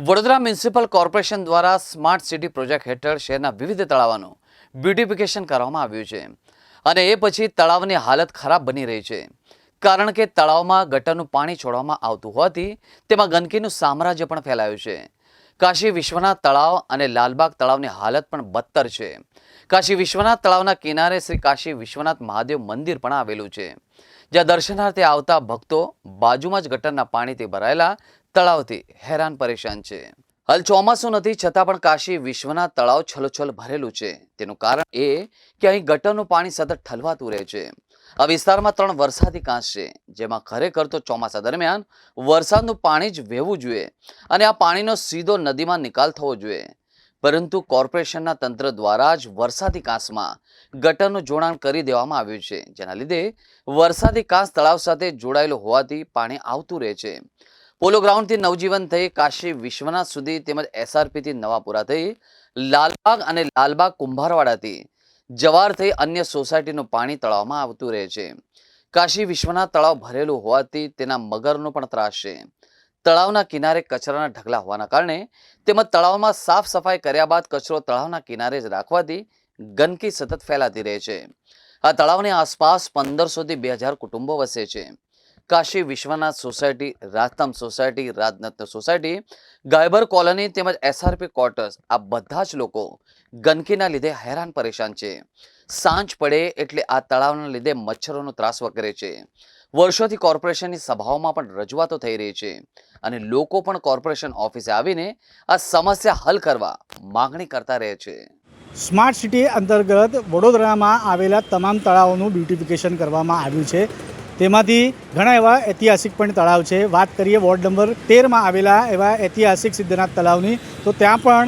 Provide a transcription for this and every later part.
Vadodara municipal corporation દ્વારા smart city project હેઠળ શહેરના વિવિધ તળાવોનું બ્યુટિફિકેશન કરવામાં આવ્યું છે અને એ પછી તળાવની હાલત ખરાબ બની રહી છે કારણ કે તળાવમાં ગટરનું પાણી છોડવામાં આવતું હોવાથી તેમાં ગંદકીનું સામ્રાજ્ય પણ ફેલાયું છે। કાશી વિશ્વનાથ તળાવ અને લાલબાગ તળાવની હાલત પણ બદતર છે। કાશી વિશ્વનાથ તળાવના કિનારે શ્રી કાશી વિશ્વનાથ મહાદેવ મંદિર પણ આવેલું છે, જ્યાં દર્શનાર્થે આવતા ભક્તો બાજુમાં જ ગટરના પાણીથી ભરાયેલા તળાવથી હેરાન પરેશાન છે। હાલ ચોમાસું નથી છતાં પણ કાશી વિશ્વનાથ તળાવ છલોછલ ભરેલું છે। તેનું કારણ એ કે અહીં ગટરનું પાણી સતત ઠલવાતું રહે છે। આ વિસ્તારમાં 3 વરસાદી કાંસ છે, જેમાં ખરેખર તો ચોમાસા દરમિયાન વરસાદનું પાણી જ વહેવું જોઈએ અને આ પાણીનો સીધો નદીમાં નિકાલ થવો જોઈએ, પરંતુ કોર્પોરેશનના તંત્ર દ્વારા જ વરસાદી કાંસમાં ગટરનું જોડાણ કરી દેવામાં આવ્યું છે, જેના લીધે વરસાદી કાંસ તળાવ સાથે જોડાયેલો હોવાથી પાણી આવતું રહે છે। પોલો ગ્રાઉન્ડથી નવજીવન થઈ કાશી વિશ્વનાથ સુધી તેમજ એસઆરપીથી નવાપુરા થઈ લાલબાગ અને લાલબાગ કુંભારવાડાથી જવાર થઈ અન્ય સોસાયટીનું પાણી તળાવમાં આવતું રહે છે। કાશી વિશ્વનાથ તળાવ ભરેલું હોવાથી તેના મગરનો પણ ત્રાસ છે। તળાવના કિનારે કચરાના ઢગલા હોવાના કારણે તેમજ તળાવમાં સાફ સફાઈ કર્યા બાદ કચરો તળાવના કિનારે જ રાખવાથી ગંદકી સતત ફેલાતી રહે છે। આ તળાવની આસપાસ 1500 થી 2000 કુટુંબો વસે છે। કાશી વિશ્વનાથ સોસાયટી, રાજધામ સોસાયટી, રાજનત્ન સોસાયટી, ગાયબર કોલોની તેમજ એસઆરપી ક્વાર્ટર્સ આ બધા જ લોકો ગંદકીના લીધે હેરાન પરેશાન છે। સાંજ પડે એટલે આ તળાવના લીધે મચ્છરોનો ત્રાસ વકરે છે। વર્ષોથી કોર્પોરેશનની સભાઓમાં પણ રજૂઆતો થઈ રહી છે અને લોકો પણ કોર્પોરેશન ઓફિસે આવીને આ સમસ્યા હલ કરવા માંગણી કરતા રહે છે। સ્માર્ટ સિટી અંતર્ગત વડોદરામાં આવેલા તમામ તળાવોનું બ્યુટિફિકેશન કરવામાં આવ્યું છે। તેમાંથી ઘણા એવા ઐતિહાસિક પણ તળાવ છે। વાત કરીએ વોર્ડ નંબર 13માં આવેલા એવા ઐતિહાસિક સિદ્ધનાથ તળાવની, તો ત્યાં પણ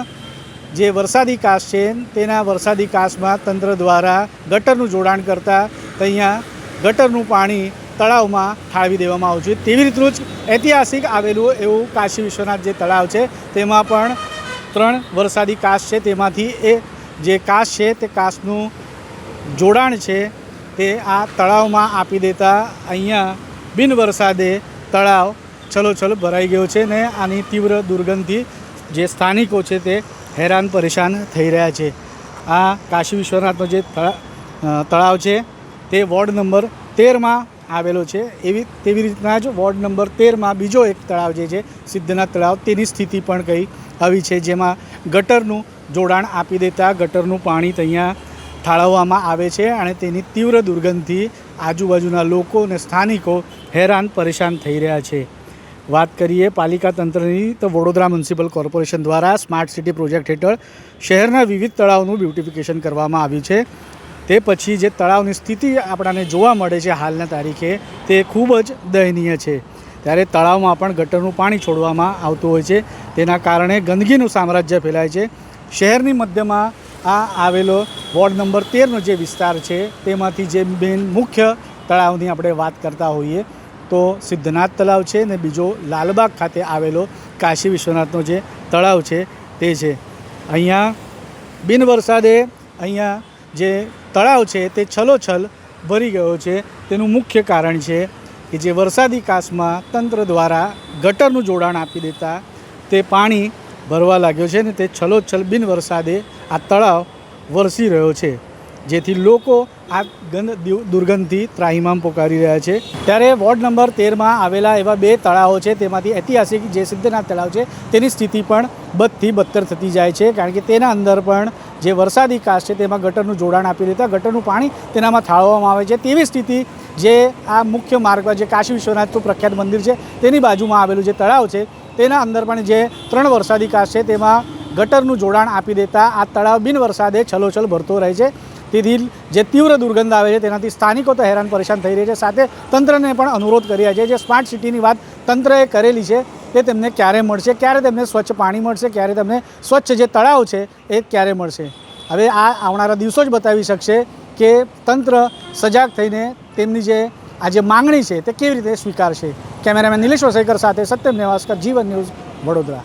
જે વરસાદી કાંસ છે તેના વરસાદી કાંસમાં તંત્ર દ્વારા ગટરનું જોડાણ કરતાં અહીંયા ગટરનું પાણી તળાવમાં ઠાળવી દેવામાં આવ્યું છે। તેવી રીતનું જ ઐતિહાસિક આવેલું એવું કાશી વિશ્વનાથ જે તળાવ છે તેમાં પણ 3 વરસાદી કાંસ છે, તેમાંથી એ જે કાંસ છે તે કાંસનું જોડાણ છે તે આ તળાવમાં આપી દેતા અહીંયા બિન વરસાદે તળાવ છલોછલ ભરાઈ ગયો છે ને આની તીવ્ર દુર્ગંધથી જે સ્થાનિકો છે તે હેરાન પરેશાન થઈ રહ્યા છે। આ કાશી વિશ્વનાથનો જે તળાવ છે તે વોર્ડ નંબર 13માં આવેલો છે। તેવી રીતના જ વોર્ડ નંબર 13માં બીજો એક તળાવ જે છે સિદ્ધનાથ તળાવ, તેની સ્થિતિ પણ કંઈ આવી છે, જેમાં ગટરનું જોડાણ આપી દેતા ગટરનું પાણી અહીંયા ઠાળવવામાં આવે છે અને તેની તીવ્ર દુર્ગંધથી આજુબાજુના લોકો અને સ્થાનિકો હેરાન પરેશાન થઈ રહ્યા છે। વાત કરીએ પાલિકા તંત્રની, તો વડોદરા મ્યુનિસિપલ કોર્પોરેશન દ્વારા સ્માર્ટ સિટી પ્રોજેક્ટ હેઠળ શહેરના વિવિધ તળાવનું બ્યુટિફિકેશન કરવામાં આવ્યું છે। તે પછી જે તળાવની સ્થિતિ આપણાને જોવા મળે છે હાલના તારીખે તે ખૂબ જ દયનીય છે। ત્યારે તળાવમાં પણ ગટરનું પાણી છોડવામાં આવતું હોય છે, તેના કારણે ગંદકીનું સામ્રાજ્ય ફેલાય છે। શહેરની મધ્યમાં આ આવેલો વોર્ડ નંબર 13નો જે વિસ્તાર છે તેમાંથી જે મેન મુખ્ય તળાવની આપણે વાત કરતા હોઈએ તો સિદ્ધનાથ તળાવ છે ને બીજો લાલબાગ ખાતે આવેલો કાશી વિશ્વનાથનો જે તળાવ છે તે છે। અહીંયા બિન વરસાદે અહીંયા જે તળાવ છે તે છલોછલ ભરી ગયો છે। તેનું મુખ્ય કારણ છે કે જે વરસાદી કાંસમાં તંત્ર દ્વારા ગટરનું જોડાણ આપી દેતા તે પાણી ભરવા લાગ્યો છે ને તે છલોછલ બિન વરસાદે આ તળાવ વરસી રહ્યો છે, જેથી લોકો આ દુર્ગંધથી ત્રાહિમામ પોકારી રહ્યા છે। ત્યારે વોર્ડ નંબર 13માં આવેલા એવા 2 તળાવો છે, તેમાંથી ઐતિહાસિક જે સિદ્ધનાથ તળાવ છે તેની સ્થિતિ પણ બદથી બદતર થતી જાય છે, કારણ કે તેના અંદર પણ જે વરસાદી કાંસ છે તેમાં ગટરનું જોડાણ આપી દેતા ગટરનું પાણી તેનામાં ઠાળવવામાં આવે છે। તેવી સ્થિતિ જે આ મુખ્ય માર્ગ પર જે કાશી વિશ્વનાથનું પ્રખ્યાત મંદિર છે તેની બાજુમાં આવેલું જે તળાવ છે તેના અંદર પણ જે 3 વરસાદી કાંસ છે તેમાં ગટરનું જોડાણ આપી દેતા આ તળાવ બિન વરસાદે છલોછલ ભરતો રહે છે। તેથી જે તીવ્ર દુર્ગંધ આવે છે તેનાથી સ્થાનિકો તો હેરાન પરેશાન થઈ રહ્યા છે, સાથે તંત્રને પણ અનુરોધ કર્યા છે। જે સ્માર્ટ સિટીની વાત તંત્રએ કરેલી છે તે તેમને ક્યારે મળશે, ક્યારે તેમને સ્વચ્છ પાણી મળશે, ક્યારે તેમને સ્વચ્છ જે તળાવ છે એ ક્યારે મળશે? હવે આ આવનારા દિવસો જ બતાવી શકશે કે તંત્ર સજાગ થઈને તેમની જે આ જે માંગણી છે તે કેવી રીતે સ્વીકારશે। કેમેરામેન નિલેશ વસઈકર સાથે સત્યમ નેવાસકર, જીવન ન્યૂઝ, વડોદરા।